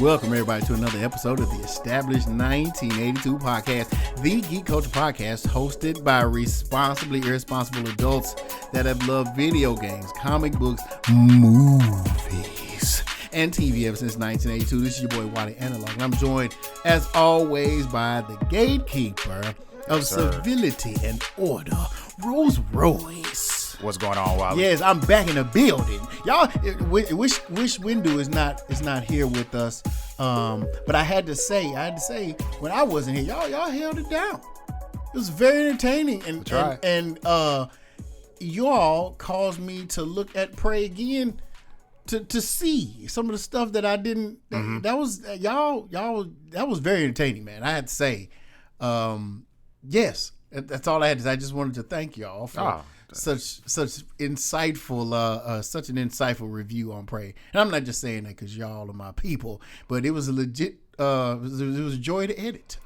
Welcome, everybody, to another episode of the Established 1982 podcast, the geek culture podcast hosted by responsibly irresponsible adults that have loved video games, comic books, movies, and TV ever since 1982. This is your boy, Wally Analog, and I'm joined, as always, by the gatekeeper of civility and order, Rolls Royce. What's going on, Wally? Yes, I'm back in the building. Y'all, wish Windu is not here with us. But I had to say, when I wasn't here, y'all held it down. It was very entertaining, and y'all caused me to look at Prey again to see some of the stuff that I didn't. That was that was very entertaining, man. I had to say, yes, that's all I had to say. I just wanted to thank y'all for. Such insightful, such an insightful review on Prey, and I'm not just saying that because y'all are my people, but it was a legit. It was a joy to edit.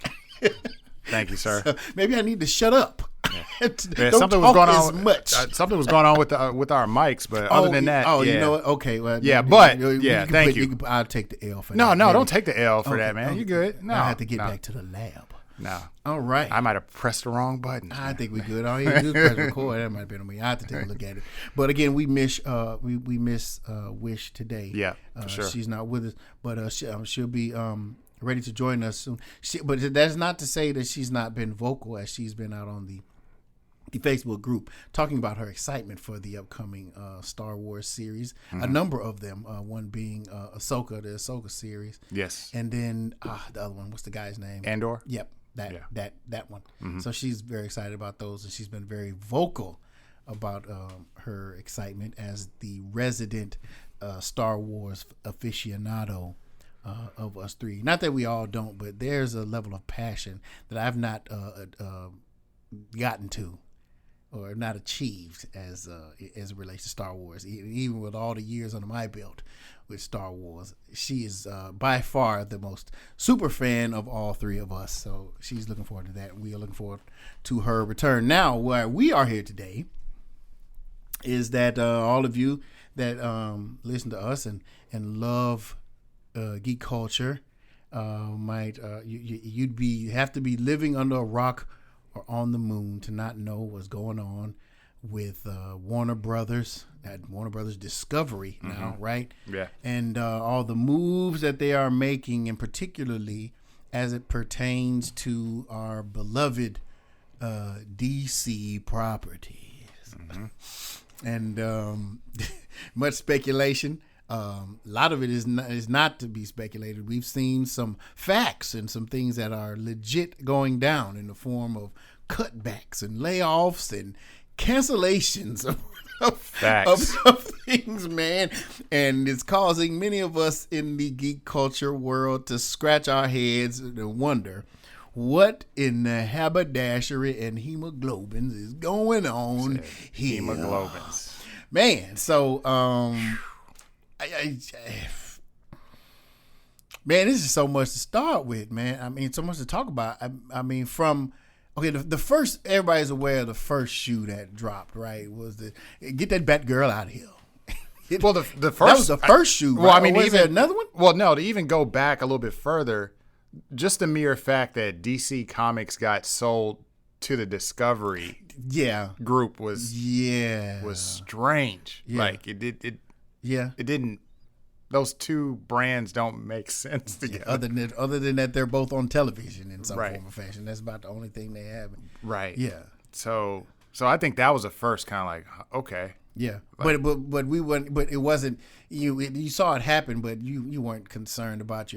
Thank you, sir. So maybe I need to shut up. Yeah. Don't something was going on. Much. Something was going on with our mics, but other than that, you know what? Okay, well, thank you. I'll take the L for that. No, don't take the L for that, man. Okay. You good? No, I have to get back to the lab. No. All right. I might have pressed the wrong button. I think we good. All you do is press record. That might have been on me. I have to take a look at it. But again, we miss Wish today. Yeah, for sure. She's not with us, but she'll be ready to join us soon. But that's not to say that she's not been vocal, as she's been out on the Facebook group talking about her excitement for the upcoming Star Wars series. A number of them, one being Ahsoka, the Ahsoka series. Yes. And then the other one, what's the guy's name? Andor? Yep. That one. So she's very excited about those, and she's been very vocal about her excitement as the resident Star Wars aficionado of us three. Not that we all don't, but there's a level of passion that I've not gotten to or not achieved as it relates to Star Wars. Even with all the years under my belt with Star Wars, she is by far the most super fan of all three of us. So she's looking forward to that. We are looking forward to her return. Now, why we are here today is that all of you that listen to us and love geek culture might you'd have to be living under a rock or on the moon to not know what's going on with Warner Brothers, at Warner Brothers Discovery now, right? Yeah. And all the moves that they are making, and particularly as it pertains to our beloved DC properties. And much speculation. A lot of it is not to be speculated. We've seen some facts and some things that are legit going down in the form of cutbacks and layoffs and cancellations of things, man. And it's causing many of us in the geek culture world to scratch our heads and wonder what in the haberdashery and hemoglobins is going on here. Hemoglobins. Man, so man, this is so much to start with, man. I mean, so much to talk about. I mean, the first, everybody's aware of the first shoe that dropped, right? Was get that Batgirl out of here. Well, the first, that was the first shoe. Well, right? I mean, was there another one? Well, no, to even go back a little bit further, just the mere fact that DC Comics got sold to the Discovery group was strange. Yeah. Like it didn't. Those two brands don't make sense together. Other than that, they're both on television in some form or fashion. That's about the only thing they have. Right. Yeah. So I think that was the first kind of like, okay. Yeah. Like, but we weren't. But it wasn't. You saw it happen, but you weren't concerned about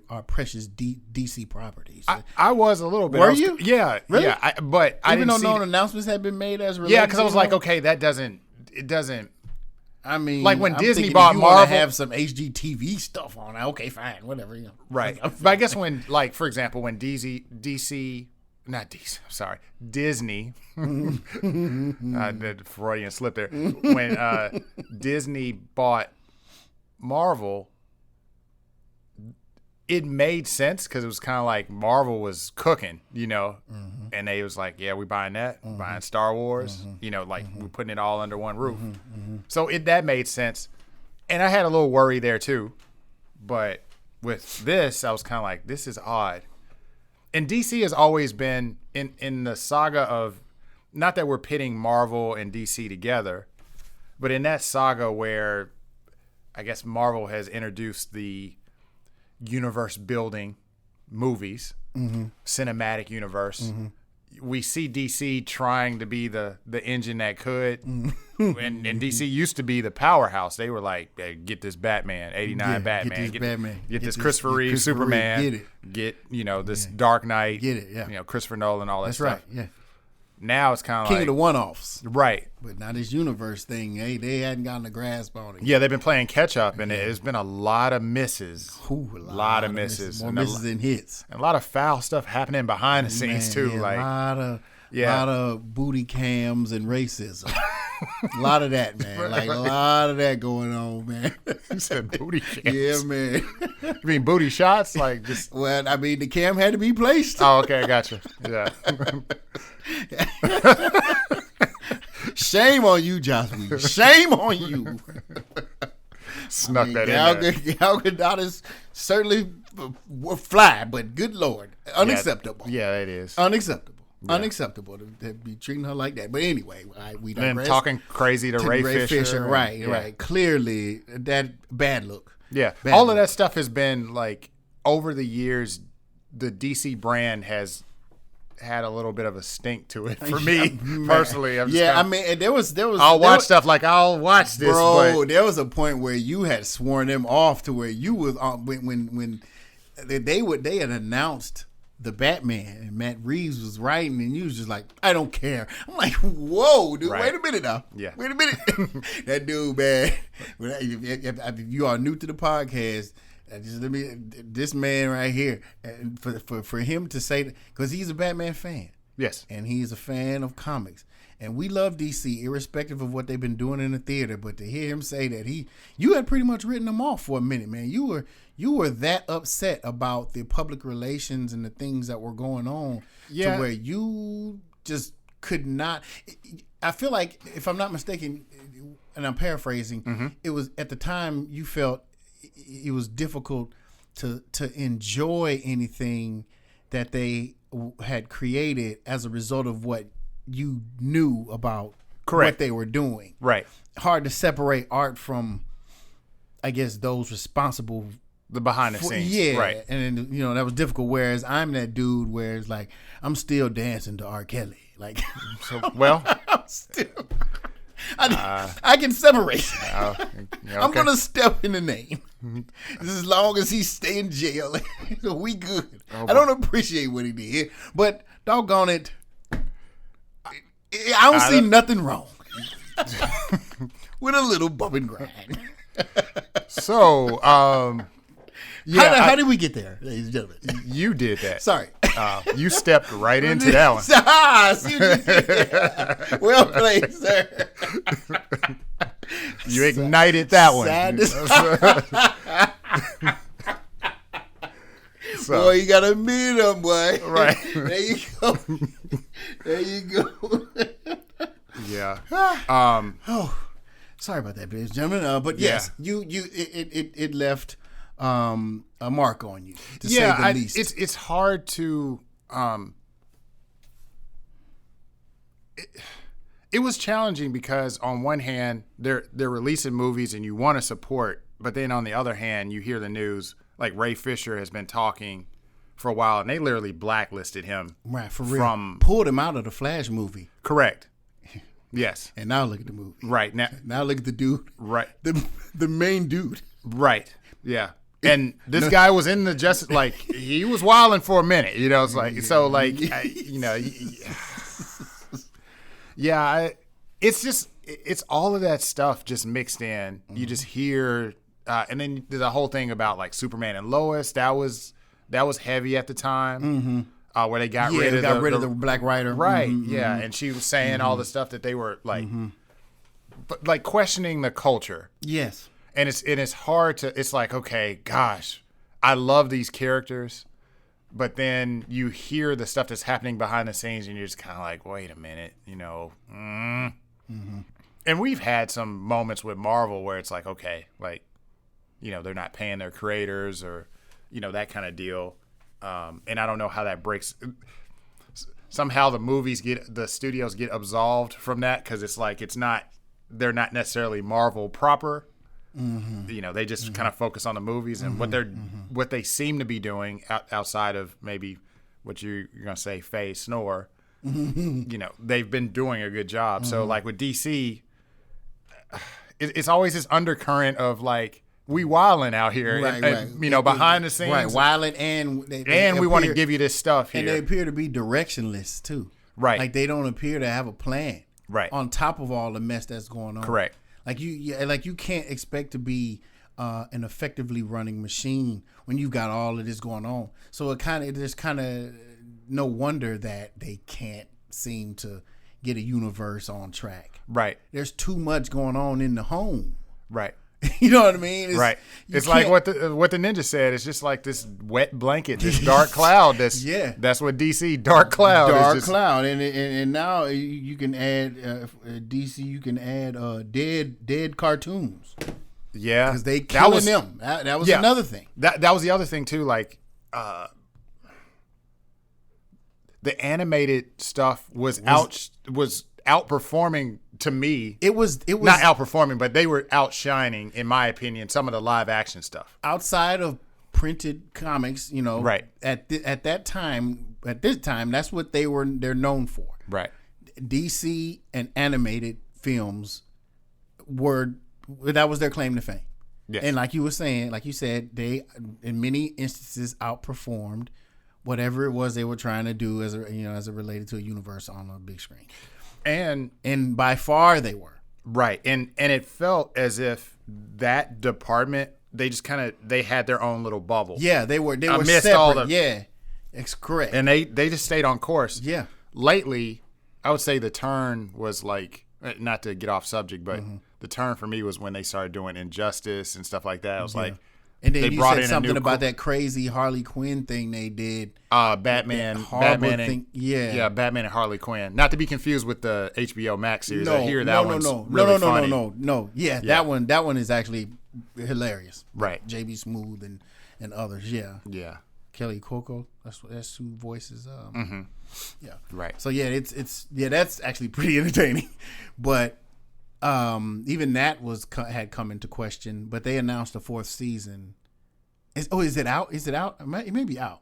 our precious DC properties. I was a little bit. Were you? Yeah. Really? Yeah. But I didn't even though see no announcements had been made as related. Yeah, because I was like, okay, it doesn't. I mean, like when I'm Disney thinking bought if you Marvel, want to have some HGTV stuff on. Okay, fine, whatever. Right. But I guess when, like, for example, when Disney, the Freudian slip there. When Disney bought Marvel, it made sense because it was kind of like Marvel was cooking, and they was like, yeah, we buying that, buying Star Wars, we're putting it all under one roof. So that made sense. And I had a little worry there too, but with this, I was kind of like, this is odd. And DC has always been in the saga of, not that we're pitting Marvel and DC together, but in that saga where I guess Marvel has introduced the universe building movies, cinematic universe. We see DC trying to be the engine that could. And DC used to be the powerhouse. They were like, hey, get this Batman, 89 Batman. Get this Christopher Reeve, Superman. Get, this Dark Knight. Get it, yeah. Christopher Nolan, all that That's stuff. right, yeah. Now it's kind of like King of the one-offs. Right. But now this universe thing, they hadn't gotten a grasp on it. Yeah, they've been playing catch-up, and there's been a lot of misses. Ooh, a lot of misses. More misses than hits. And a lot of foul stuff happening behind the scenes, too. Yeah, like a lot of booty cams and racism. A lot of that, man. Like, a lot of that going on, man. You said booty cams. Yeah, man. You mean booty shots? Like just. Well, I mean, the cam had to be placed. Oh, okay, I gotcha. Yeah. Shame on you, Josh Whedon. Shame on you. Snuck that in there. Gal Gadot is certainly fly, but good Lord, unacceptable. Yeah, it is. Unacceptable. Yeah. Unacceptable to be treating her like that. But anyway, we don't. And talking crazy to Ray Fisher. Right. Clearly, that bad look. Yeah, all of that stuff has been like over the years. The DC brand has had a little bit of a stink to it for me personally. There was. I'll watch stuff like I'll watch this, bro. There was a point where you had sworn them off to where you was when they had announced the Batman and Matt Reeves was writing, and you was just like, I don't care. I'm like, whoa, dude, wait a minute now. Yeah. Wait a minute. That dude, man, if you are new to the podcast, this man right here, and for him to say that, because he's a Batman fan. Yes. And he's a fan of comics. And we love DC, irrespective of what they've been doing in the theater. But to hear him say that you had pretty much written them off for a minute, man. You were that upset about the public relations and the things that were going on to where you just could not. I feel like, if I'm not mistaken, and I'm paraphrasing, it was at the time you felt it was difficult to enjoy anything that they had created as a result of what you knew about what they were doing. Right. Hard to separate art from, I guess, those responsible. The behind the scenes. Yeah. Right. And that was difficult. Whereas I'm that dude where it's like, I'm still dancing to R. Kelly. Like, I'm still. I can separate. Okay. I'm going to step in the name. As long as he stay in jail, we good. I don't appreciate what he did, but doggone it, I don't see nothing wrong with a little bump and grind. So, how did we get there, ladies and gentlemen? You did that. Sorry. You stepped right into that one. See what you did. Well played, sir. You ignited that one. Boy, you gotta meet him, boy. Right. There you go. There you go. Yeah. Sorry about that, ladies and gentlemen. But yes, it left a mark on you, to say the least. It's hard to. It was challenging because on one hand they're releasing movies and you want to support, but then on the other hand you hear the news like Ray Fisher has been talking for a while and they literally blacklisted him. Right, for real. Pulled him out of the Flash movie. Correct. Yes. And now look at the movie. Right. Now look at the dude. Right. The main dude. Yeah. And this guy was in the Justice, like, he was wilding for a minute, it's like, so, like, it's just, it's all of that stuff just mixed in. Mm-hmm. You just hear, and then the whole thing about, like, Superman and Lois, that was heavy at the time, where they got rid of the black writer. Right, yeah, and she was saying all the stuff that they were, like, but, like, questioning the culture. Yes. And it's hard to, it's like, okay, gosh, I love these characters, but then you hear the stuff that's happening behind the scenes and you're just kind of like, wait a minute, And we've had some moments with Marvel where it's like, okay, like, they're not paying their creators or that kind of deal. And I don't know how that breaks. Somehow the studios get absolved from that because it's like they're not necessarily Marvel proper. Mm-hmm. They just kind of focus on the movies and what they seem to be doing outside of maybe what you're gonna say, Faye Snore. They've been doing a good job. So like with DC, it's always this undercurrent of like we wilding out here, and behind the scenes, right? Wilding, and we want to give you this stuff here, and they appear to be directionless too, right? Like they don't appear to have a plan, right? On top of all the mess that's going on, correct. Like you can't expect to be an effectively running machine when you've got all of this going on. So there's kind of no wonder that they can't seem to get a universe on track. Right. There's too much going on in the home. Right. You know what I mean? Right. It's like what the ninja said. It's just like this wet blanket, this dark cloud. That's what DC dark cloud. Dark cloud, and now you can add DC. You can add dead cartoons. Yeah, because they killing them. That was another thing. That was the other thing too. Like the animated stuff was outperforming. To me, it was not outperforming, but they were outshining, in my opinion, some of the live action stuff outside of printed comics. Right at this time, that's what they're known for. Right, DC and animated films that was their claim to fame. Yes. And like you said, they in many instances outperformed whatever it was they were trying to do as it related to a universe on a big screen. And by far they were. Right. And it felt as if that department, they just they had their own little bubble. Yeah, they were separate. Yeah. It's correct. And they just stayed on course. Yeah. Lately, I would say the turn was like, not to get off subject, but the turn for me was when they started doing Injustice and stuff like that. I was like, and then you said something about that crazy Harley Quinn thing they did. Batman and Harley Quinn. Not to be confused with the HBO Max series. I hear that one's really funny. No. Yeah, that one is actually hilarious. Right. JB Smoove and others. Yeah. Yeah. Kelly Coco. That's who voices. Yeah. Right. So yeah, it's that's actually pretty entertaining, but. Even that had come into question, but they announced a fourth season. Is it out? Is it out? It may be out.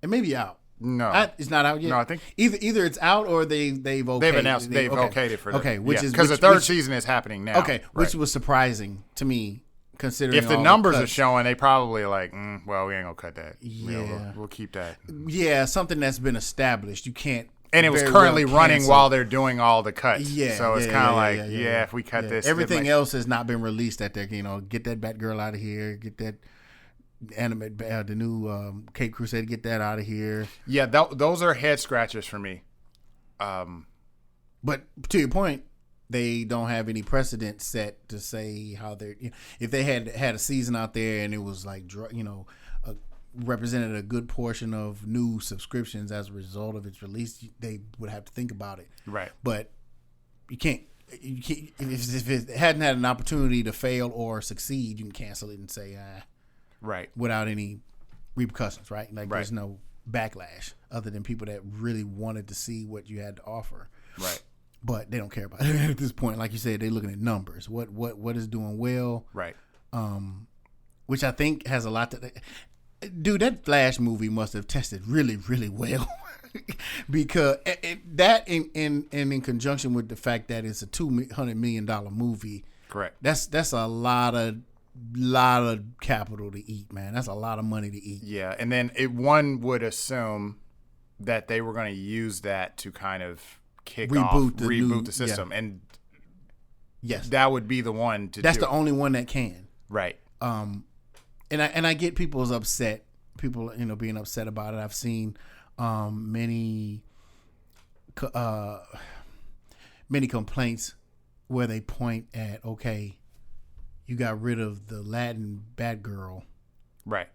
It may be out. No, it's not out yet. No, I think either it's out or they've announced they've okayed it for which is because the third season is happening now. Okay, which was surprising to me considering if the numbers are showing, they probably like, well, we ain't gonna cut that. Yeah, we'll keep that. Yeah, something that's been established. You can't. And it was currently running while they're doing all the cuts. Yeah. So it's kind of if we cut this. Everything else has not been released at that, get that Batgirl out of here, get that the new Cape Crusade, get that out of here. Yeah, those are head scratchers for me. But to your point, they don't have any precedent set to say how they're, if they had a season out there and it was like, represented a good portion of new subscriptions as a result of its release, they would have to think about it. Right. But you can't if it hadn't had an opportunity to fail or succeed, you can cancel it and say, right, without any repercussions, right? Like there's no backlash other than people that really wanted to see what you had to offer. Right. But they don't care about it at this point. Like you said, they're looking at numbers. What is doing well. Right. Which I think has a lot to. Dude, that Flash movie must have tested really, really well, because that in conjunction with the fact that it's a $200 million movie. Correct. That's a lot of capital to eat, man. That's a lot of money to eat. Yeah, and then one would assume that they were going to use that to kind of reboot the system, and yes, that would be the one to. That's the only one that can. Right. And I get people being upset about it. I've seen many complaints where they point at, okay, you got rid of the Latin Batgirl, right?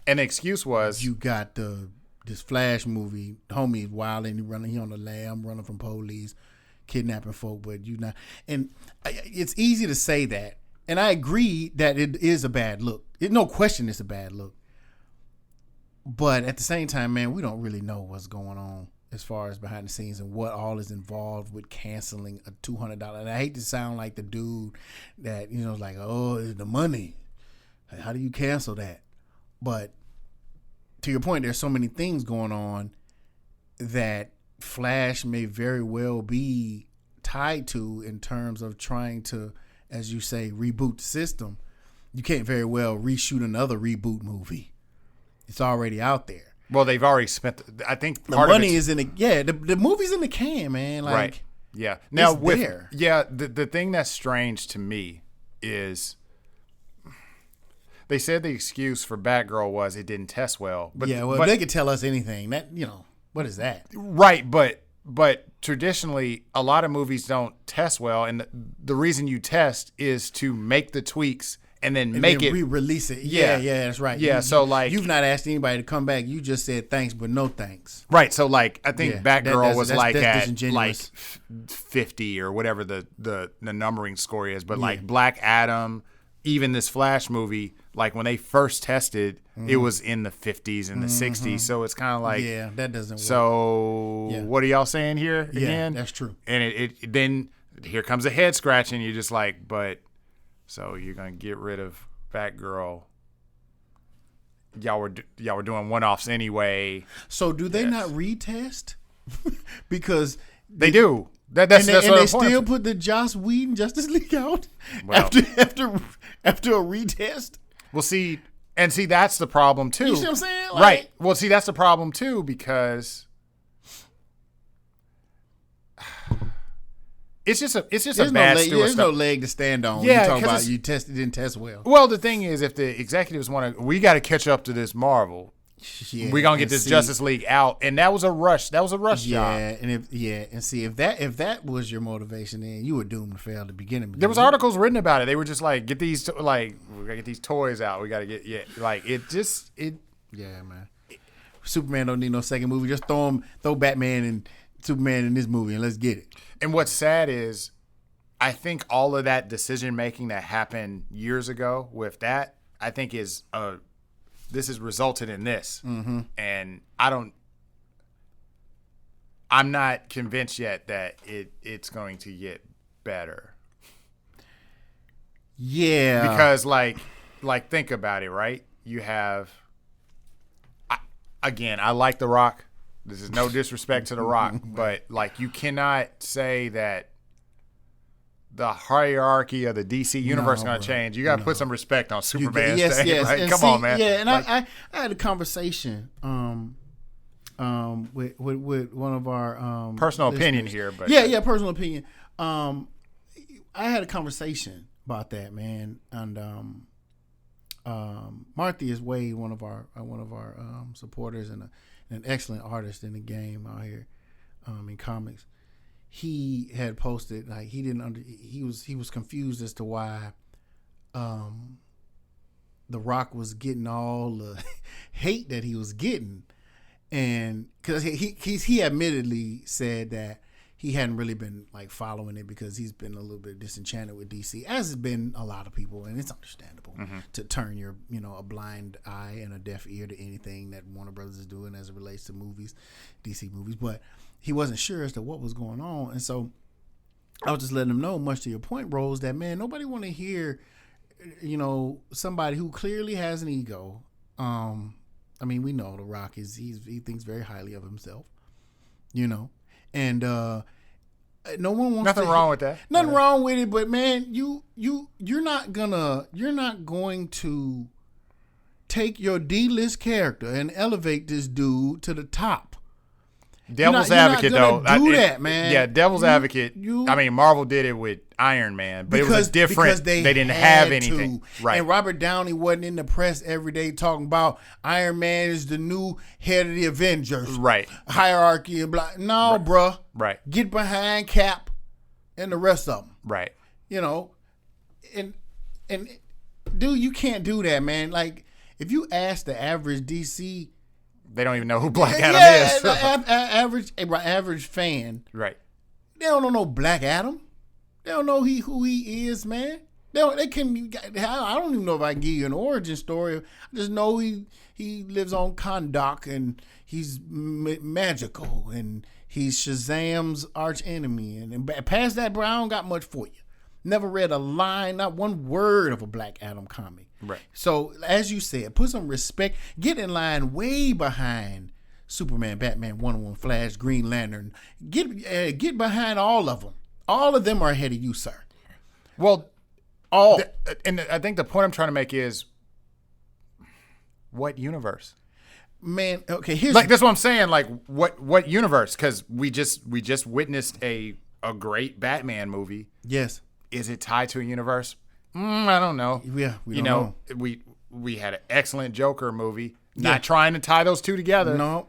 And the excuse was you got this Flash movie, homie wild and he on the lam running from police, kidnapping folk, but you not. And it's easy to say that. And I agree that it is a bad look. No question it's a bad look. But at the same time, man, we don't really know what's going on as far as behind the scenes and what all is involved with canceling a $200. And I hate to sound like the dude that, is like, oh, it's the money. How do you cancel that? But to your point, there's so many things going on that Flash may very well be tied to in terms of trying to, as you say, reboot the system. You can't very well reshoot another reboot movie. It's already out there. Well, they've already spent. I think the money is in the the movie's in the can, man. Like, right. Yeah. Now with there. the thing that's strange to me is they said the excuse for Batgirl was it didn't test well. But but they could tell us anything. That what is that? Right, but traditionally a lot of movies don't test well, and the reason you test is to make the tweaks. And then re-release it. Yeah, that's right. Yeah, you've not asked anybody to come back. You just said thanks, but no thanks. Right. So I think Batgirl was at 50 or whatever the numbering score is. But like Black Adam, even this Flash movie, like when they first tested, it was in the 50s and the 60s. So it's kind of like that doesn't work. So what are y'all saying here again? Yeah, that's true. And it then here comes a head scratching. You're just like, but. So you're gonna get rid of Batgirl. Y'all were doing one-offs anyway. So do they not retest? Because they do. That's what they still put the Joss Whedon Justice League out after a retest. Well, see, that's the problem too. You see what I'm saying? Right. Well, see, that's the problem too because. It's just a bad steward. There's no leg to stand on. Yeah, you talk about you didn't test well. Well, the thing is, if the executives want to, we got to catch up to this Marvel. Yeah, we're gonna get this Justice League out, and that was a rush. That was a rush job. If that was your motivation, then you were doomed to fail at the beginning. There was articles written about it. They were just like, we gotta get these toys out. We gotta get Yeah, man. Superman don't need no second movie. Just throw Batman and Superman in this movie and let's get it. And what's sad is I think all of that decision making that happened years ago with that, I think this has resulted in this. Mm-hmm. And I'm not convinced yet that it's going to get better. Yeah. Because like think about it, right? You have I like The Rock. This is no disrespect to The Rock, but like you cannot say that the hierarchy of the DC universe is going to change. You got to put some respect on Superman's name. Yes. Right? Come on, man. Yeah, and I had a conversation with one of our personal listeners. Opinion here, but personal opinion. I had a conversation about that, man, and Martha is Wade, one of our supporters and an excellent artist in the game out here in comics. He had posted like he was confused as to why The Rock was getting all the hate that he was getting, and because he admittedly said that he hadn't really been like following it because he's been a little bit disenchanted with DC, as has been a lot of people, and it's understandable to turn your a blind eye and a deaf ear to anything that Warner Brothers is doing as it relates to movies, DC movies. But he wasn't sure as to what was going on, and so I was just letting him know, much to your point, Rose, that man, nobody want to hear somebody who clearly has an ego. I mean, we know The Rock he thinks very highly of himself, and no one wants nothing wrong with that. Nothing wrong with it, but man, you're not going to take your D-list character and elevate this dude to the top. Devil's advocate, though. Do that, man. Yeah, devil's advocate. I mean, Marvel did it with Iron Man, but it was different. They didn't have anything. Right. And Robert Downey wasn't in the press every day talking about Iron Man is the new head of the Avengers. Right. Hierarchy and blah. No, right. Bruh. Right. Get behind Cap and the rest of them. Right. And dude, you can't do that, man. Like, if you ask the average DC, they don't even know who Black Adam is. Average fan. Right. They don't know no Black Adam. They don't know who he is, man. They can. I don't even know if I can give you an origin story. I just know he lives on Kahndaq and he's magical and he's Shazam's arch enemy. And past that, bro, I don't got much for you. Never read a line, not one word of a Black Adam comic. Right. So as you said, put some respect. Get in line way behind Superman, Batman, Wonder Woman, Flash, Green Lantern. Get behind all of them. All of them are ahead of you, sir. Well. All. And I think the point I'm trying to make is, what universe? Man, okay, here's like that's what I'm saying. Like what universe? Because we just witnessed a great Batman movie. Yes. Is it tied to a universe? I don't know. Yeah, we don't know. We had an excellent Joker movie. Not trying to tie those two together. No.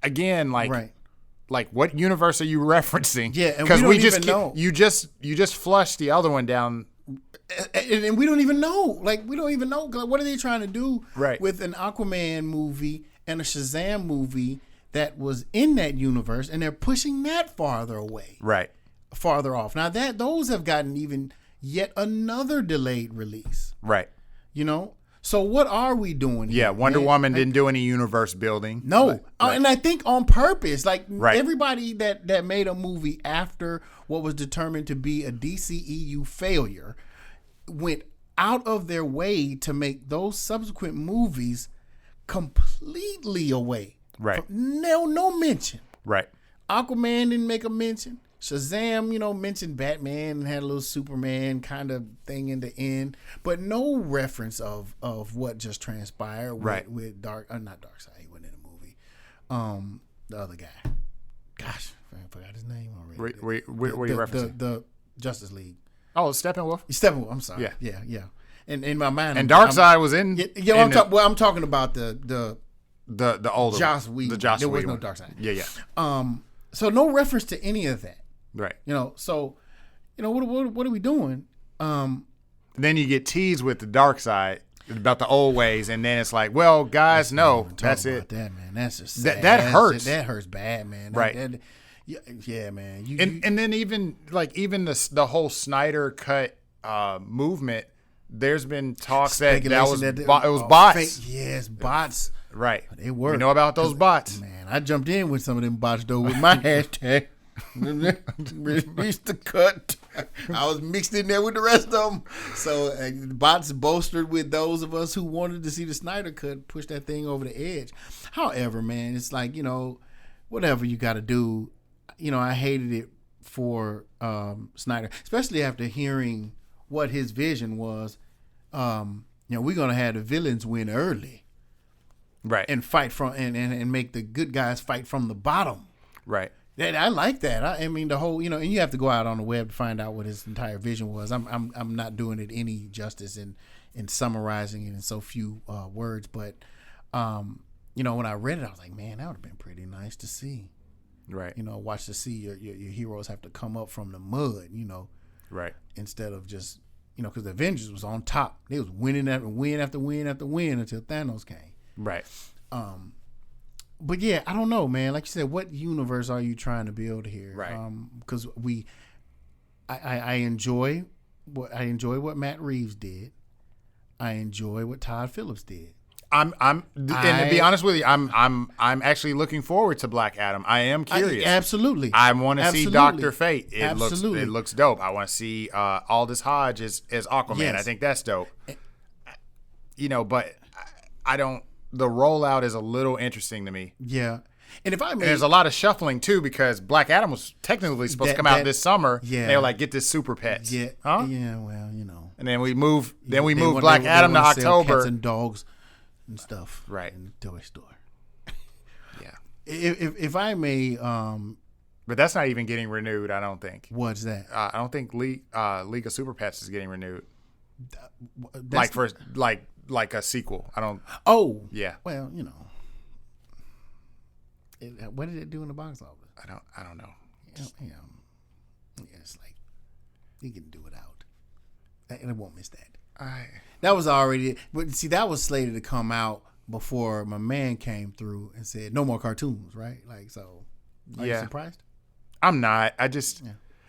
Again, like. Right. Like, what universe are you referencing? Yeah, and we don't even know. You just flushed the other one down. And we don't even know. Like, we don't even know. What are they trying to do with an Aquaman movie and a Shazam movie that was in that universe, and they're pushing that farther away. Right. Farther off. Now, those have gotten even yet another delayed release. Right. You know? So what are we doing here? Yeah, Wonder Woman didn't do any universe building. No. And I think on purpose. Like, everybody that made a movie after what was determined to be a DCEU failure went out of their way to make those subsequent movies completely away. Right. No mention. Right. Aquaman didn't make a mention. Shazam, mentioned Batman and had a little Superman kind of thing in the end, but no reference of what just transpired with not Darkseid. He wasn't in the movie. The other guy. Gosh, I forgot his name already. What are you referencing? The Justice League. Oh, Steppenwolf. I'm sorry. Yeah. And in my mind, and Darkseid was in. I'm talking about the older Joss Whedon. The Joss there was Whedon. no Darkseid. Yeah. So no reference to any of that. Right. So, what are we doing? Then you get teased with the dark side about the old ways, and then it's like, well, guys, no, that's it. That, man, that's just sad. That hurts. That hurts bad, man. Right. Yeah, man. And then even the whole Snyder cut movement, there's been talks that it was bots. Fake, yes, bots. Right. They work. We know about those bots. Man, I jumped in with some of them bots though with my hashtag. Reached the cut. I was mixed in there with the rest of them. So the bots bolstered with those of us who wanted to see the Snyder cut push that thing over the edge. However, man, it's like, whatever you got to do. I hated it for Snyder, especially after hearing what his vision was. We're gonna have the villains win early, right, and fight from and make the good guys fight from the bottom, right. I like that. I mean, the whole, and you have to go out on the web to find out what his entire vision was. I'm not doing it any justice in summarizing it in so few words, but when I read it, I was like, man, that would have been pretty nice to see. Right. Watch to see your heroes have to come up from the mud, right, instead of just, because the Avengers was on top. They was winning after win after win after win until Thanos came. Right. But yeah, I don't know, man. Like you said, what universe are you trying to build here? Right. Because I enjoy what Matt Reeves did. I enjoy what Todd Phillips did. And to be honest with you, I'm actually looking forward to Black Adam. I am curious. Absolutely. I want to see Dr. Fate. It Absolutely. looks dope. I want to see Aldous Hodge as Aquaman. Yes. I think that's dope. But I don't. The rollout is a little interesting to me. Yeah. And there's a lot of shuffling too, because Black Adam was technically supposed to come out this summer. Yeah. They were like, get this Super Pets. Yeah. Huh? Yeah. Well, And then we move Black Adam to October. Cats and dogs and stuff. Right. In the toy store. Yeah. If I may. But that's not even getting renewed, I don't think. What's that? I don't think League of Super Pets is getting renewed. Like a sequel. I don't. Oh. Yeah. Well, what did it do in the box office? I don't know. Yeah, it's like you can do it out, and it won't miss that. That was already. But see, that was slated to come out before my man came through and said no more cartoons, right? Like, so. Are you surprised? I'm not. I just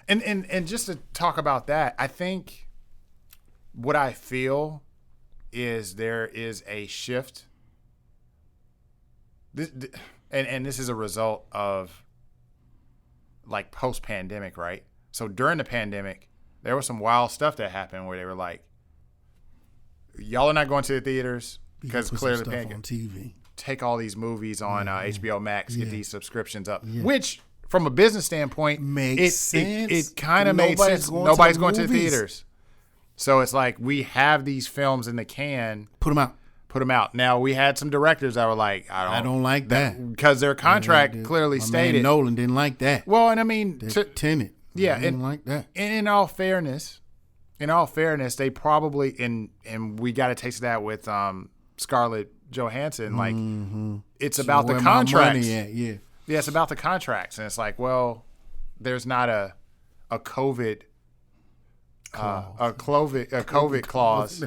and just to talk about that, I think what I feel is there is a shift. And this is a result of like post-pandemic, right? So during the pandemic, there was some wild stuff that happened where they were like, y'all are not going to the theaters because clearly the pandemic. On TV. Take all these movies on HBO Max, get these subscriptions up, which from a business standpoint makes sense. It kind of made sense. Nobody's going to the theaters. So it's like we have these films in the can. Put them out. Now, we had some directors that were like, I don't like that. Because their contract clearly stated. Man Nolan didn't like that. Well, and I mean. Tenet. Yeah. Didn't like that. And in all fairness, they probably, and we got a taste of that with Scarlett Johansson. Like, it's about the contracts. Yeah, it's about the contracts. And it's like, well, there's not a COVID COVID clause.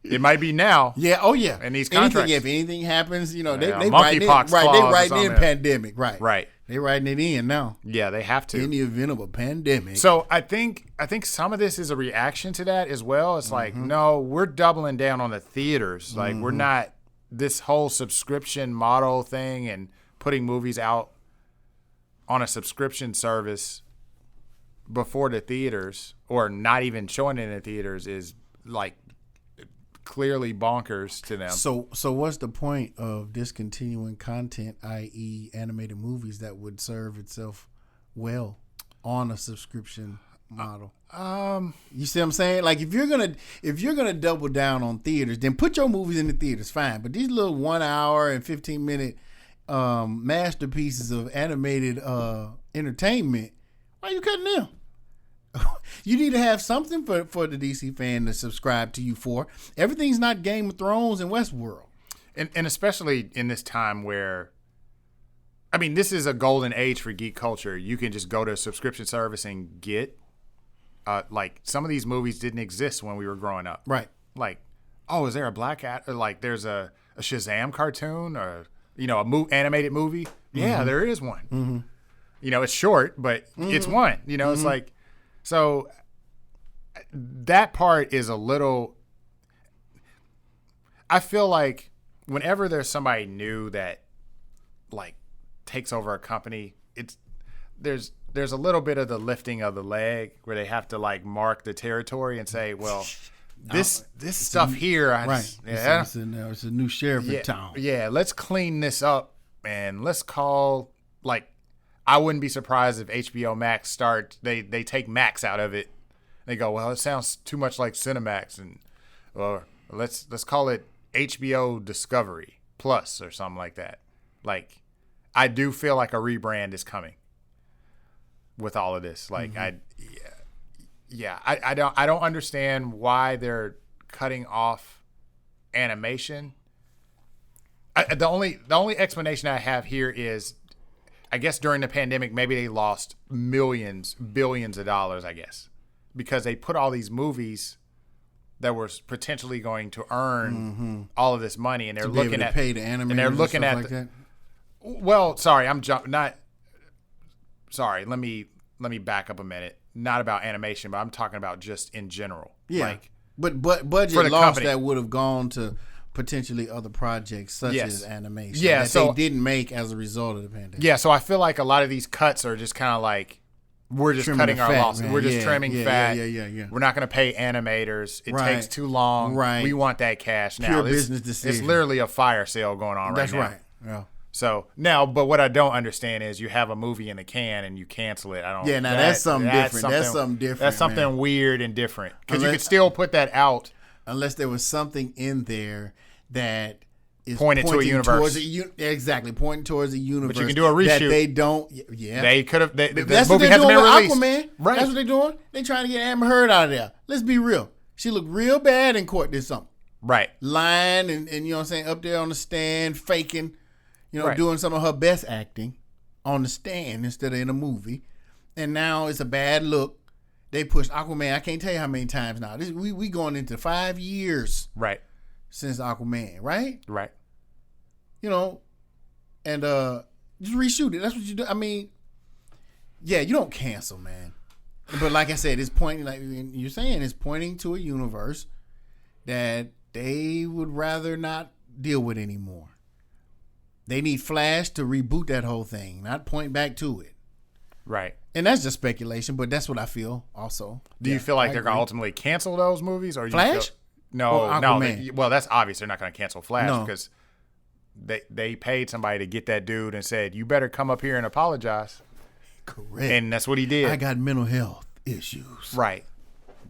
It might be now. Yeah. Oh, yeah. And these contracts. If anything happens, they monkeypox clause. They writing in pandemic. Right. They writing it in now. Yeah, they have to. In the event of a pandemic. So I think some of this is a reaction to that as well. It's like, no, we're doubling down on the theaters. Like, we're not this whole subscription model thing and putting movies out on a subscription service before the theaters, or not even showing it in the theaters, is like clearly bonkers to them. So what's the point of discontinuing content, i.e. animated movies that would serve itself well on a subscription model? You see what I'm saying? Like, if you're gonna double down on theaters, then put your movies in the theaters, fine. But these little 1 hour and 15-minute masterpieces of animated entertainment, why are you cutting them? You need to have something for the DC fan to subscribe to you for. Everything's not Game of Thrones and Westworld. And especially in this time where, I mean, this is a golden age for geek culture. You can just go to a subscription service and get, like, some of these movies didn't exist when we were growing up. Right. Like, oh, is there a Black Ad? Like, there's a Shazam cartoon, or, animated movie? Yeah, there is one. It's short, but it's one. It's like, so that part is a little, I feel like whenever there's somebody new that like takes over a company, there's a little bit of the lifting of the leg where they have to like mark the territory and say, well, this stuff here, it's a new sheriff in town. Yeah, let's clean this up and let's call, like, I wouldn't be surprised if HBO Max they take Max out of it. They go, well, it sounds too much like Cinemax, and or let's call it HBO Discovery Plus or something like that. Like, I do feel like a rebrand is coming with all of this. Like, I don't understand why they're cutting off animation. The only explanation I have here is, I guess during the pandemic, maybe they lost billions of dollars, I guess, because they put all these movies that were potentially going to earn all of this money, and they're looking at pay the animators and they're looking at like that. Well, sorry, Let me back up a minute. Not about animation, but I'm talking about just in general. Yeah, like, but budget loss that would have gone to potentially other projects such as animation that they didn't make as a result of the pandemic. Yeah, so I feel like a lot of these cuts are just kind of like, we're just cutting our losses. Man. We're just trimming fat. Yeah. We're not going to pay animators. It takes too long. Right. We want that cash now. Pure business decision. It's literally a fire sale going on right now. That's right. Yeah. So now, but what I don't understand is you have a movie in the can and you cancel it. I don't. Yeah, now that's something different. That's something weird and different, because you could still put that out unless there was something in there that is pointing to a universe. Pointing towards a universe. But you can do a reshoot. That they don't. Yeah, they could have. That's the movie hasn't been released. Aquaman. Right. That's what they're doing. They're trying to get Amber Heard out of there. Let's be real. She looked real bad in court this summer. Right. Lying and you know what I'm saying, up there on the stand, faking, right. Doing some of her best acting on the stand instead of in a movie. And now it's a bad look. They pushed Aquaman. I can't tell you how many times now. We going into 5 years. Right. Since Aquaman, right? Right. And just reshoot it. That's what you do. I mean, yeah, you don't cancel, man. But like I said, it's pointing, like you're saying, it's pointing to a universe that they would rather not deal with anymore. They need Flash to reboot that whole thing, not point back to it. Right. And that's just speculation, but that's what I feel also. Do you feel like they're going to ultimately cancel those movies? Or Flash? No. Well, that's obvious. They're not going to cancel Flash because they paid somebody to get that dude and said, you better come up here and apologize. Correct. And that's what he did. I got mental health issues. Right.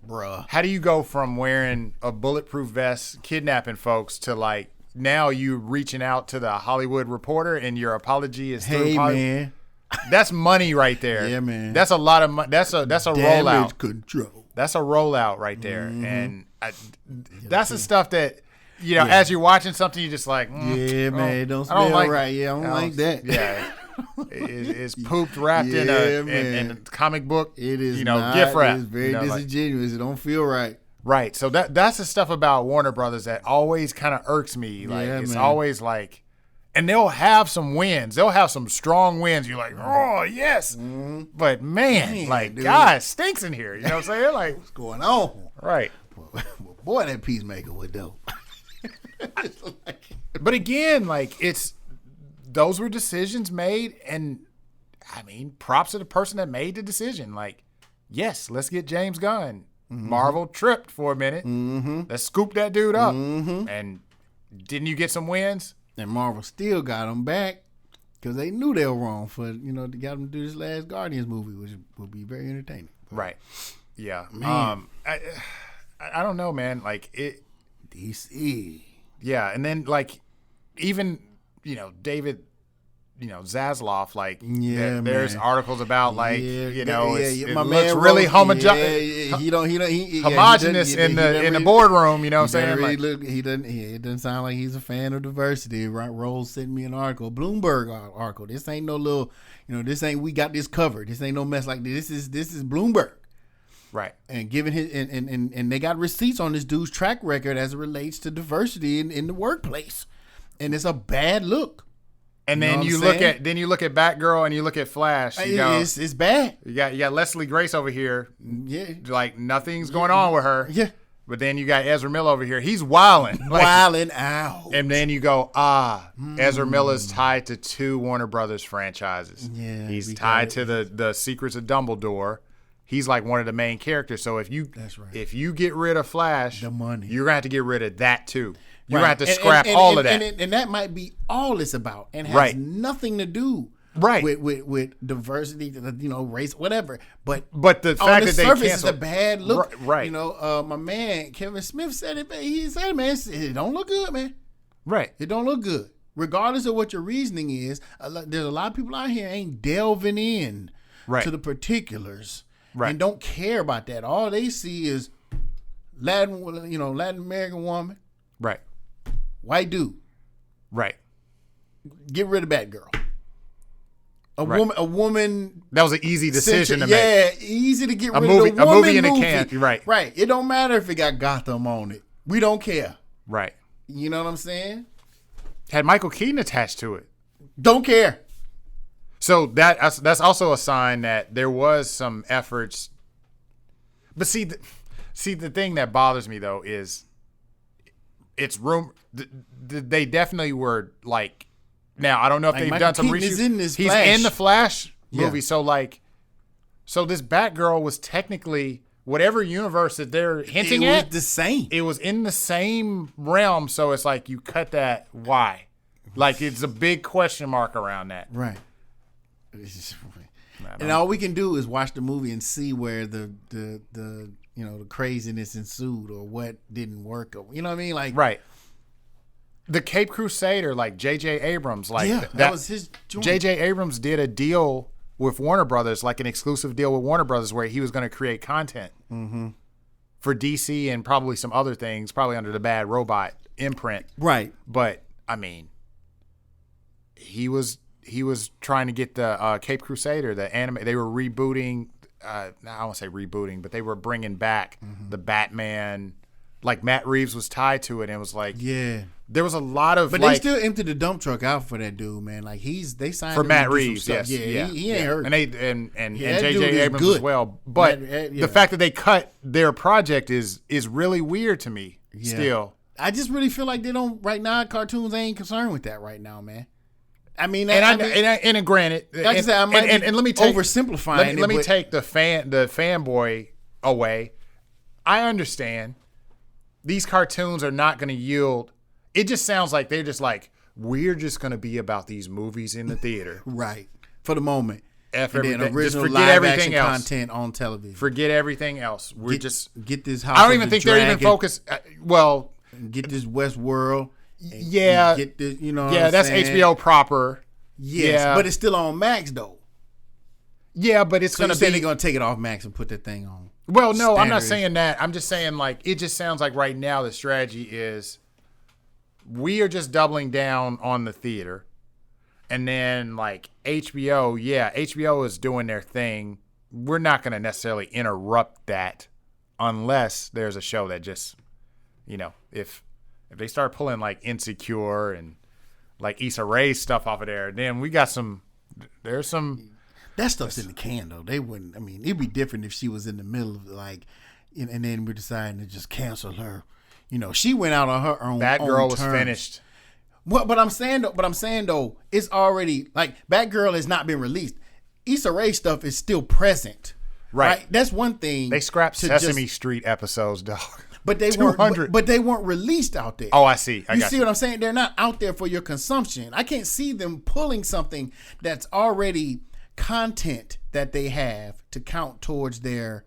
Bruh. How do you go from wearing a bulletproof vest, kidnapping folks, to like now you reaching out to the Hollywood Reporter and your apology is through Hollywood? Man. That's money right there. Yeah, man. That's a lot of money. That's a Damage rollout. control. That's a rollout right there. Mm-hmm. And that's the stuff that, as you're watching something, you're just like, man, it don't smell right. Yeah, I don't like that. Yeah. It's pooped wrapped in a comic book. It is gift wrap. It's very disingenuous. It don't feel right. Right. So that's the stuff about Warner Brothers that always kind of irks me. Like it's always like, and they'll have some wins. They'll have some strong wins. You're like, oh yes, but man, dude. God stinks in here. You know what I'm saying? Like, what's going on? Right. Boy, that Peacemaker was dope. But again, like those were decisions made, and I mean, props to the person that made the decision. Like, yes, let's get James Gunn. Mm-hmm. Marvel tripped for a minute. Mm-hmm. Let's scoop that dude up. Mm-hmm. And didn't you get some wins? And Marvel still got them back because they knew they were wrong for, to get them to do this last Guardians movie, which would be very entertaining. But, right. Yeah. Man. I don't know, man. Like it. DC. Yeah. And then like even, David, Zaslav, like there's articles about like, it looks really homogeneous in the boardroom, you know what I'm saying? It doesn't sound like he's a fan of diversity. Right? Rowls sent me an article, Bloomberg article. This ain't no little, this ain't, we got this covered. This ain't no mess like this. This is Bloomberg. Right. And given his and they got receipts on this dude's track record as it relates to diversity in the workplace. And it's a bad look. And then you look at Batgirl and you look at Flash. It's bad. You got Leslie Grace over here. Yeah. Like nothing's going on with her. Yeah. But then you got Ezra Miller over here. He's wilding. Wilding out. And then you go, Ezra Miller's tied to 2 Warner Brothers franchises. Yeah. He's tied to the Secrets of Dumbledore. He's like one of the main characters. So if you get rid of Flash, the money, you're gonna have to get rid of that too. You're gonna have to scrap all of that. And that might be all it's about, and has nothing to do with diversity, race, whatever. But the fact that they surface is a bad look. Right. My man Kevin Smith said it. He said, "Man, it don't look good, man. Right. It don't look good, regardless of what your reasoning is. There's a lot of people out here ain't delving in to the particulars." Right. And don't care about that. All they see is Latin American woman. Right. White dude. Right. Get rid of Batgirl. A woman. That was an easy decision to make. Yeah, easy to get rid of a movie in a can. Right. Right. It don't matter if it got Gotham on it. We don't care. Right. You know what I'm saying? Had Michael Keaton attached to it. Don't care. So that's also a sign that there was some efforts. But see, the thing that bothers me though is, it's they definitely were like. Now I don't know if they've done some research. He's in the Flash movie, so this Batgirl was technically whatever universe that they're hinting at. It was the same. It was in the same realm, so it's like you cut that. Why? Like it's a big question mark around that. Right. And all we can do is watch the movie and see where the craziness ensued or what didn't work. Or, you know what I mean? Like right. The Cape Crusader, like J.J. Abrams, that was his joint. J.J. Abrams did a deal with Warner Brothers, like an exclusive deal with Warner Brothers, where he was going to create content for DC and probably some other things, probably under the Bad Robot imprint. Right. But I mean, he was trying to get the Cape Crusader, the anime. They were rebooting. I don't want to say rebooting, but they were bringing back the Batman, like Matt Reeves was tied to it, and it was like, yeah. there was a lot of, but like, they still emptied the dump truck out for that dude, man. Like they signed for him Matt to do some Reeves, stuff. yes, Yeah, he ain't hurt. and and Yeah, that dude J.J. is Abrams good. as well. But Yeah. the fact that they cut their project is really weird to me. Yeah. Still, I just really feel like they don't right now. Cartoons ain't concerned with that right now, man. I mean, and granted, like I said, I might and let me take oversimplifying. Let me take the fanboy away. I understand these cartoons are not going to yield. It just sounds like they're just like, we're just going to be about these movies in the theater, right? For the moment, and then original just forget live everything action else. content on television. Forget everything else. We're get this house. I don't even think they're even focused. Get this Westworld. Yeah, get this. You know. Yeah, that's saying? HBO proper. Yes, yeah, but it's still on Max though. Yeah, but it's so going to be. They're going to take it off Max and put that thing on. Well, no, I'm not saying that. I'm just saying, like, it just sounds like right now the strategy is we are just doubling down on the theater. And then, like, HBO is doing their thing. We're not going to necessarily interrupt that unless there's a show that just, if they start pulling, like, Insecure and, like, Issa Rae's stuff off of there, then we got there's some. That stuff's in the can, though. They wouldn't. I mean, it'd be different if she was in the middle of and then we're deciding to just cancel her. She went out on her own. Batgirl was finished. What? But I'm saying though, it's already like Batgirl has not been released. Issa Rae stuff is still present. Right. That's one thing. They scrapped Sesame Street episodes, dog. But they weren't. But they weren't released out there. Oh, I see. You see what I'm saying? They're not out there for your consumption. I can't see them pulling something that's already content that they have to count towards their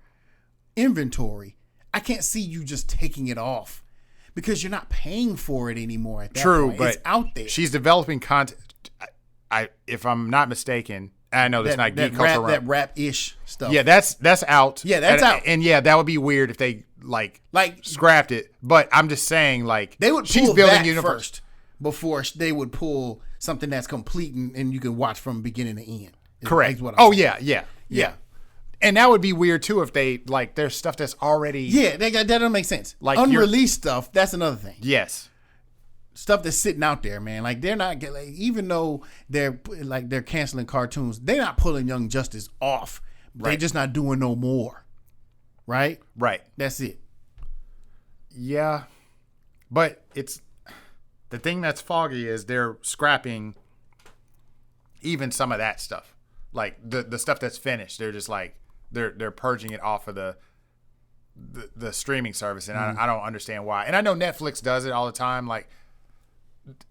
inventory. I can't see you just taking it off because you're not paying for it anymore at that point. But it's out there. She's developing content. If I'm not mistaken, I know that's not geek culture. That rap-ish stuff. Yeah, that's out. Yeah, that's out. And yeah, that would be weird if they like scrapped it. But I'm just saying, like, they would she's pull building that universe first before they would pull something that's complete and you can watch from beginning to end. Correct. Yeah. And that would be weird too if they there's stuff that's already. Yeah, that doesn't make sense. Like unreleased stuff, that's another thing. Yes. Stuff that's sitting out there, man. Like they're not even though they're canceling cartoons, they're not pulling Young Justice off. Right. They're just not doing no more. Right? Right. That's it. Yeah. But it's the thing that's foggy is they're scrapping even some of that stuff. Like the stuff that's finished, they're just like they're purging it off of the streaming service, and I don't understand why. And I know Netflix does it all the time. Like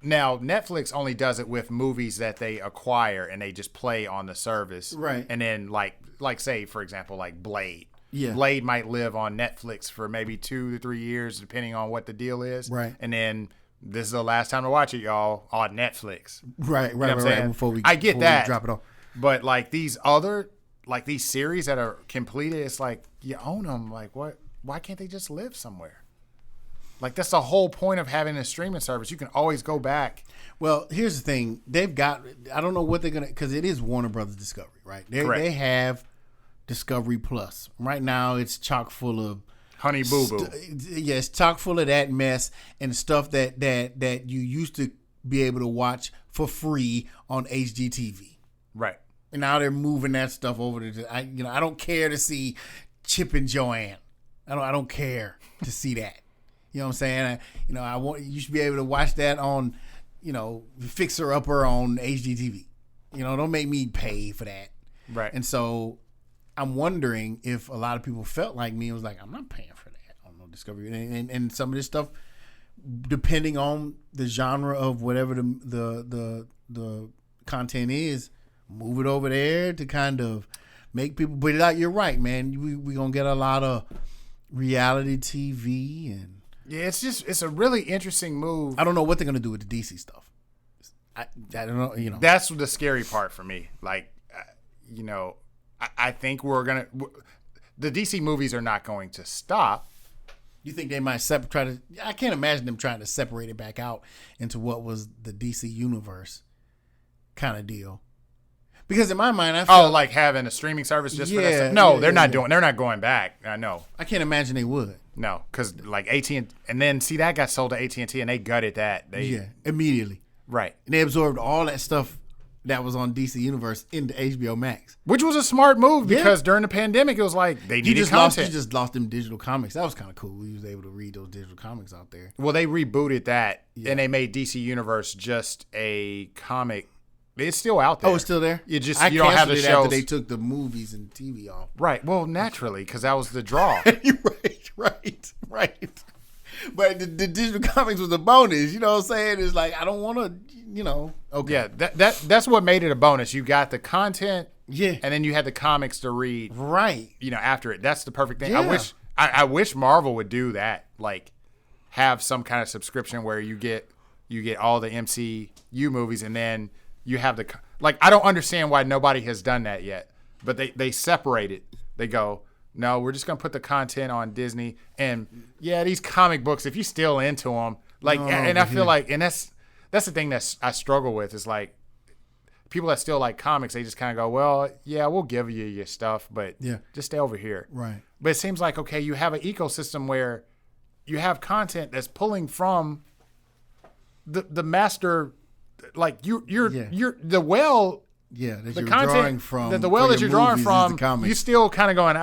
now, Netflix only does it with movies that they acquire and they just play on the service, right? And then like say for example like Blade. Yeah. Blade might live on Netflix for maybe 2 to 3 years, depending on what the deal is, right? And then this is the last time to watch it, y'all, on Netflix. Right. You know what I'm saying? Before we drop it off. But like these other, like these series that are completed, it's like you own them. Like what? Why can't they just live somewhere? Like that's the whole point of having a streaming service. You can always go back. Well, here's the thing. They've got, I don't know what they're going to, because it is Warner Brothers Discovery, right? They have Discovery Plus. Right now it's chock full of Honey Boo Boo. Yes, chock full of that mess and stuff that you used to be able to watch for free on HGTV. Right. And now they're moving that stuff over to I don't care to see Chip and Joanne. I don't care to see that. You know what I'm saying? I want you should be able to watch that on, Fixer Upper on HGTV. Don't make me pay for that. Right. And so I'm wondering if a lot of people felt like me and was like, I'm not paying for that on no Discovery. And some of this stuff, depending on the genre of whatever the content is, move it over there to kind of make people. But you're right, man. We gonna get a lot of reality TV and it's a really interesting move. I don't know what they're gonna do with the DC stuff. I don't know. That's the scary part for me. Like, I think the DC movies are not going to stop. You think they might I can't imagine them trying to separate it back out into what was the DC universe kind of deal. Because in my mind, I like having a streaming service just for that stuff? No, they're not going back. I know. I can't imagine they would. No, because like AT&T, and then see that got sold to AT&T, and they gutted that. Immediately. Right. And they absorbed all that stuff that was on DC Universe into HBO Max. Which was a smart move because during the pandemic, it was like they needed content. You just lost them digital comics. That was kind of cool. We was able to read those digital comics out there. Well, they rebooted that, and they made DC Universe just a comic. It's still out there. Oh, it's still there? You don't have the shows. After they took the movies and TV off. Right. Well, naturally, because that was the draw. Right. But the digital comics was a bonus. You know what I'm saying? It's like, I don't want to, okay. Yeah, that's what made it a bonus. You got the content, and then you had the comics to read, right? After it. That's the perfect thing. Yeah. I wish Marvel would do that. Like, have some kind of subscription where you get all the MCU movies, and then you have the I don't understand why nobody has done that yet. But they separate it. They go, no, we're just gonna put the content on Disney, and these comic books, if you're still into them, I feel like, and that's the thing that I struggle with is like people that still like comics, they just kind of go, well, we'll give you your stuff, but just stay over here, right? But it seems like you have an ecosystem where you have content that's pulling from the master, like you're the well. Yeah, that the you're content drawing from. The well that you're drawing from, you still kind of going,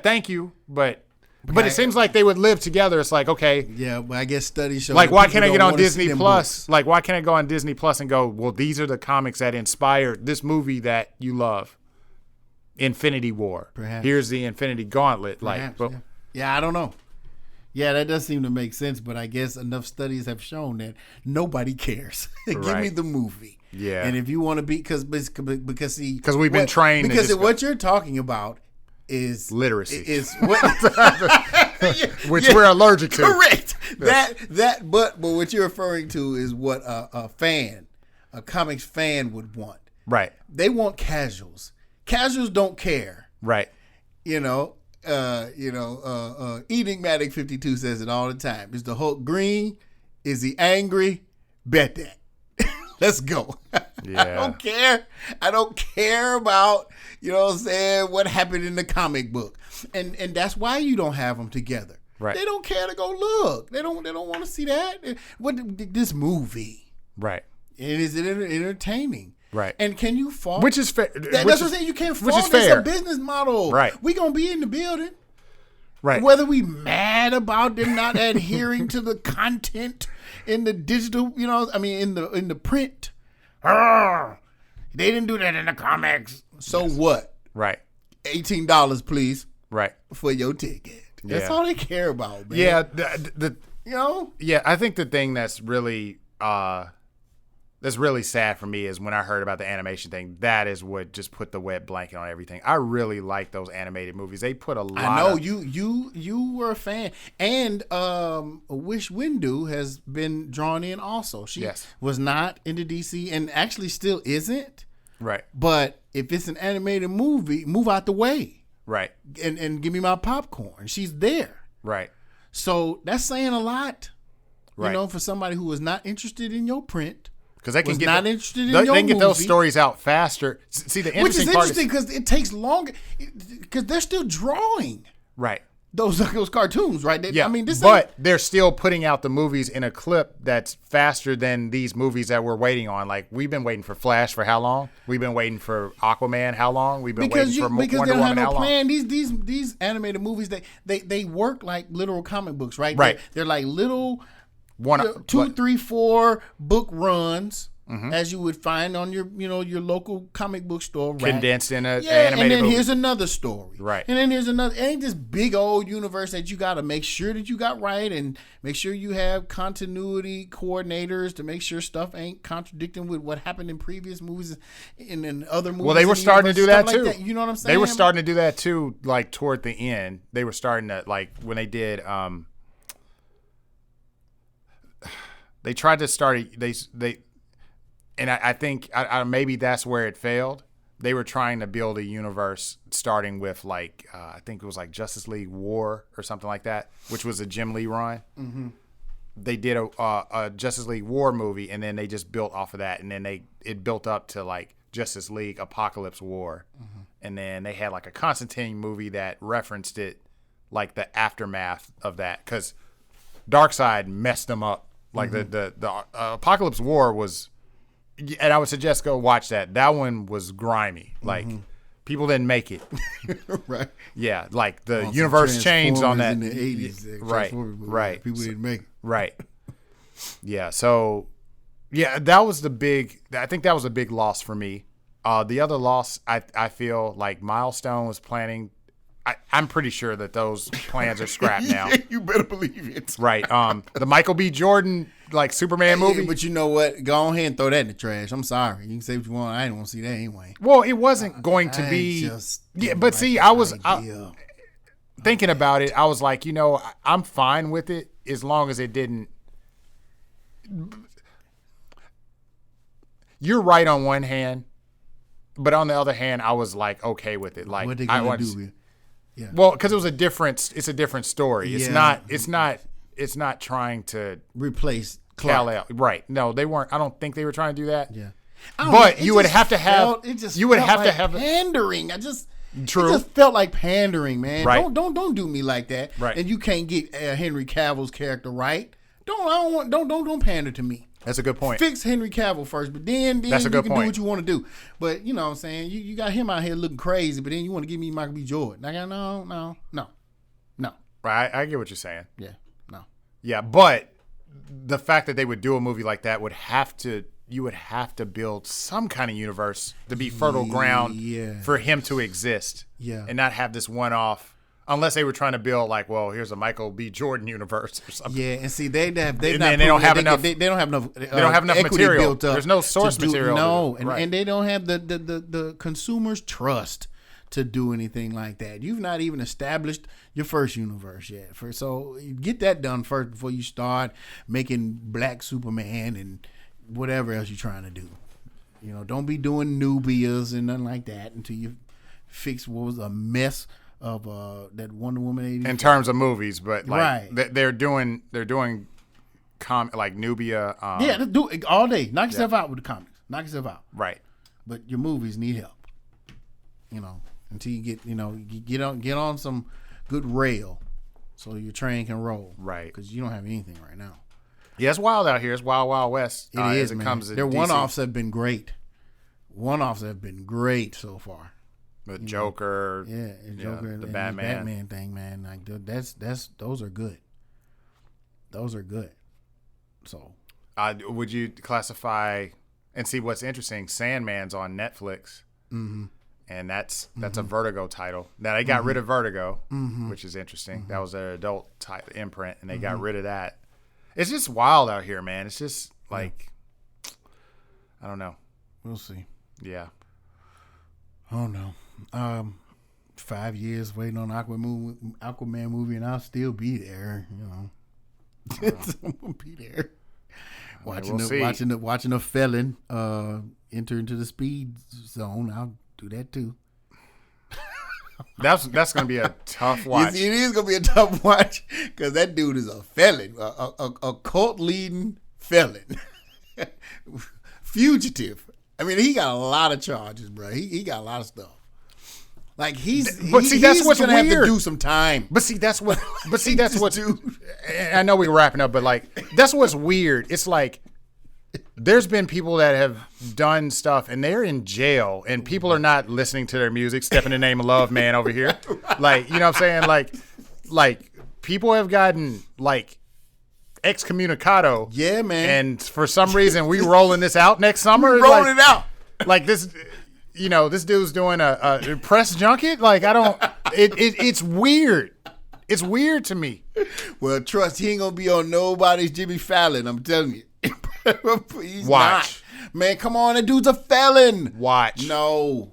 thank you, but it seems like they would live together. It's like, okay. Yeah, but I guess studies show. Like, why can't I get on Disney Plus? Like, why can't I go on Disney Plus and go, well, these are the comics that inspired this movie that you love, Infinity War. Perhaps. Here's the Infinity Gauntlet. Perhaps, I don't know. Yeah, that does seem to make sense, but I guess enough studies have shown that nobody cares. Give me the movie. Yeah. And if you want to be, because we've been trained. Because what you're talking about is literacy. Is what, which we're allergic to. Correct. But what you're referring to is what a comics fan would want. Right. They want casuals. Casuals don't care. Right. Enigmatic 52 says it all the time. Is the Hulk green? Is he angry? Bet that. Let's go. Yeah. I don't care about, what happened in the comic book. And that's why you don't have them together. Right. They don't care to go look. They don't want to see that. What this movie. Right. And is it entertaining? Right. And can you fault? Which is fair. That's what I'm saying. You can't fault. Which is fair. It's a business model. Right. We going to be in the building. Right. Whether we mad about them not adhering to the content in the digital, in the print. They didn't do that in the comics. So what? Right. $18, please. Right. For your ticket. That's all they care about, man. Yeah. Yeah, I think the thing that's really sad for me is when I heard about the animation thing. That is what just put the wet blanket on everything. I really like those animated movies. They put a lot. I know you were a fan, and Wish Windu has been drawn in also. She was not into DC, and actually still isn't. Right. But if it's an animated movie, move out the way. Right. And give me my popcorn. She's there. Right. So that's saying a lot. Right. For somebody who was not interested in your print. Because they can get not interested in they your can get movie, those stories out faster. See, the interesting part which is interesting because it takes longer because they're still drawing. Right. Those cartoons, right? But they're still putting out the movies in a clip that's faster than these movies that we're waiting on. Like, we've been waiting for Flash for how long? We've been waiting for Aquaman how long? We've been waiting for Wonder Woman how long? Because they don't have no plan. These animated movies, they work like literal comic books, right? Right. They're like little 2, 3, 4 book runs. Mm-hmm. As you would find on your local comic book store, condensed in an animated and then movie. Here's another story, right? And then here's another. It ain't this big old universe that you got to make sure that you got right, and make sure you have continuity coordinators to make sure stuff ain't contradicting with what happened in previous movies and in other movies. Well, they were starting to do that too. Like that. You know what I'm saying? They were starting to do that too. Like toward the end, they were starting to when they did. They tried to start. They. And I think maybe that's where it failed. They were trying to build a universe starting with I think it was like Justice League War or something like that, which was a Jim Lee run. Mm-hmm. They did a Justice League War movie, and then they just built off of that, and then it built up to like Justice League Apocalypse War, mm-hmm. and then they had like a Constantine movie that referenced it like the aftermath of that, because Darkseid messed them up. Like the Apocalypse War was, and I would suggest go watch that. That one was grimy. Like people didn't make it. Right. Yeah, like the universe changed on that in the 80s. Right. People didn't make it. Right. Yeah. So, yeah, that was I think that was a big loss for me. The other loss, I feel like Milestone was planning. I'm pretty sure that those plans are scrapped now. You better believe it. Right. The Michael B. Jordan like Superman movie. But you know what? Go ahead and throw that in the trash. I'm sorry. You can say what you want. I didn't want to see that anyway. Well, it wasn't going to be. Yeah, but see, I was thinking about it. I was like, I'm fine with it as long as it didn't. You're right on one hand, but on the other hand, I was like okay with it. Like, what they gonna do? Yeah. Well, because it's a different story. It's not trying to replace Kal-El. Right. No, they weren't. I don't think they were trying to do that. Yeah. But you would have to have pandering. True. It just felt like pandering, man. Right. Don't do me like that. Right. And you can't get Henry Cavill's character right. Don't pander to me. That's a good point. Fix Henry Cavill first, but then That's a you good can point. do what you want to do. But you know what I'm saying? You got him out here looking crazy, but then you want to give me Michael B. Jordan. Like, no. Right. I get what you're saying. Yeah. No. Yeah, but the fact that they would do a movie like that you would have to build some kind of universe to be fertile ground for him to exist. Yeah. And not have this one-off. Unless they were trying to build like, well, here's a Michael B. Jordan universe or something. Yeah, and see, they don't have enough. They don't have enough. They don't have enough material. Built up. There's no source material. No, right. and they don't have the consumer's trust to do anything like that. You've not even established your first universe yet. So get that done first before you start making Black Superman and whatever else you're trying to do. Don't be doing Nubias and nothing like that until you fix what was a mess of that Wonder Woman 84. In terms of movies, but like right. they're doing like Nubia. Do it all day. Knock yourself out with the comics. Knock yourself out. Right. But your movies need help. Until you get on some good rail, so your train can roll. Right. Because you don't have anything right now. Yeah, it's wild out here. It's wild, wild west. It is, as it man. comes to Their DC. one-offs have been great. One-offs have been great so far. The Joker, Joker, the and Batman thing, man. Like those are good. Those are good. So, would you classify and see what's interesting? Sandman's on Netflix, and that's a Vertigo title. Now they got rid of Vertigo, which is interesting. That was their adult imprint, and they got rid of that. It's just wild out here, man. It's just like I don't know. We'll see. Yeah. Oh no. 5 years waiting on Aquaman movie, and I'll still be there. I'm gonna be there. Watching a felon enter into the speed zone. I'll do that too. That's gonna be a tough watch. It is gonna be a tough watch because that dude is a felon, a cult leading felon, fugitive. I mean, he got a lot of charges, bro. He got a lot of stuff. Like he's what's gonna weird. have to do some time. That's what's I know we're wrapping up, but like that's what's weird. It's like there's been people that have done stuff and they're in jail and people are not listening to their music. Step in the Name of Love, man, over here. Like, you know what I'm saying? Like people have gotten like excommunicado. Yeah, man. And for some reason we rolling this out next summer. Rolling it out. Like this. This dude's doing a press junket. Like I don't. It's weird. It's weird to me. Well, trust he ain't gonna be on nobody's Jimmy Fallon. I'm telling you. He's Watch, not. Man. Come on, that dude's a felon. Watch. No,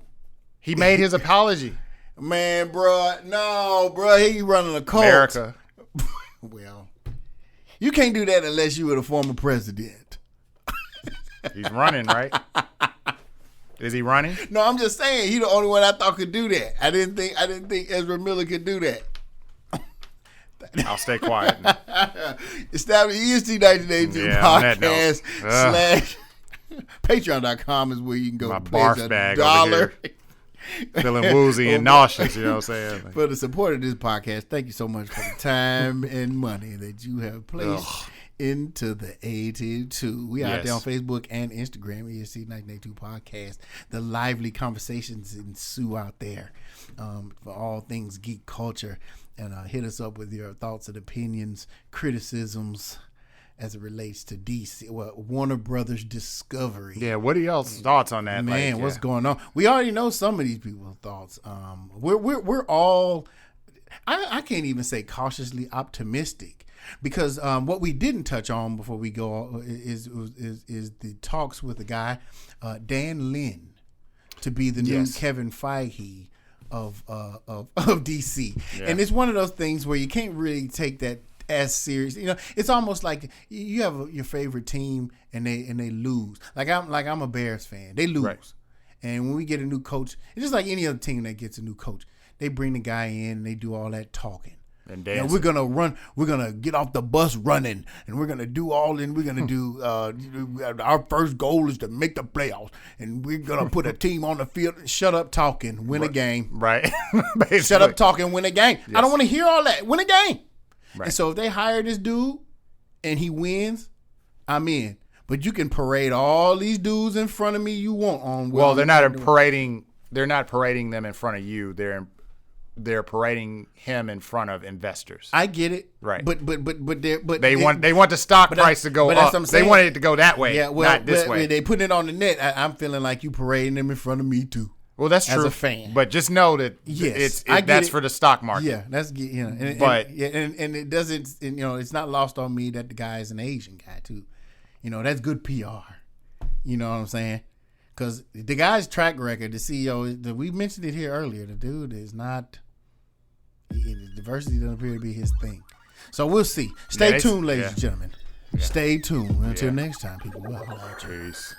he made his apology. Man, bruh. No, bruh. He running a cult. America. Well, you can't do that unless you were the former president. He's running, right? Is he running? No, I'm just saying he the only one I thought could do that. I didn't think Ezra Miller could do that. I'll stay quiet. Establish EST 1982 podcast / Patreon.com is where you can go my pledge barf bag $1. feeling woozy and nauseous. You know what I'm saying? For the support of this podcast, thank you so much for the time and money that you have placed into the 82. We out there on Facebook and Instagram, ESC 1982 Podcast. The lively conversations ensue out there for all things geek culture. And hit us up with your thoughts and opinions, criticisms as it relates to DC, Warner Brothers Discovery. Yeah, what are y'all's thoughts on that? Man, what's going on? We already know some of these people's thoughts. We're all, I can't even say cautiously optimistic. Because what we didn't touch on before we go is the talks with the guy Dan Lin to be the new Kevin Feige of DC, and it's one of those things where you can't really take that as serious. You know, it's almost like you have your favorite team and they lose. Like I'm a Bears fan, they lose, and when we get a new coach, it's just like any other team that gets a new coach. They bring the guy in and they do all that talking. And we're gonna run. We're gonna get off the bus running, and we're gonna do all. And we're gonna do. Our first goal is to make the playoffs, and we're gonna put a team on the field. Shut up talking, win a game. Right. Shut up talking, win a game. Yes. I don't want to hear all that. Win a game. Right. And so if they hire this dude, and he wins, I'm in. But you can parade all these dudes in front of me you want on. Well, they're not parading. They're not parading them in front of you. They're parading him in front of investors. I get it, right? But they want the stock price to go up. They want it to go that way, not this way. When they put it on the net, I'm feeling like you parading them in front of me too. Well, that's true as a fan, but just know that that's for the stock market. Yeah, that's and it doesn't. It's not lost on me that the guy is an Asian guy too. That's good PR. You know what I'm saying? Because the guy's track record, the CEO, we mentioned it here earlier. The dude is not. Diversity doesn't appear to be his thing. So we'll see. Stay tuned, ladies and gentlemen. Stay tuned. Until next time, people. Peace.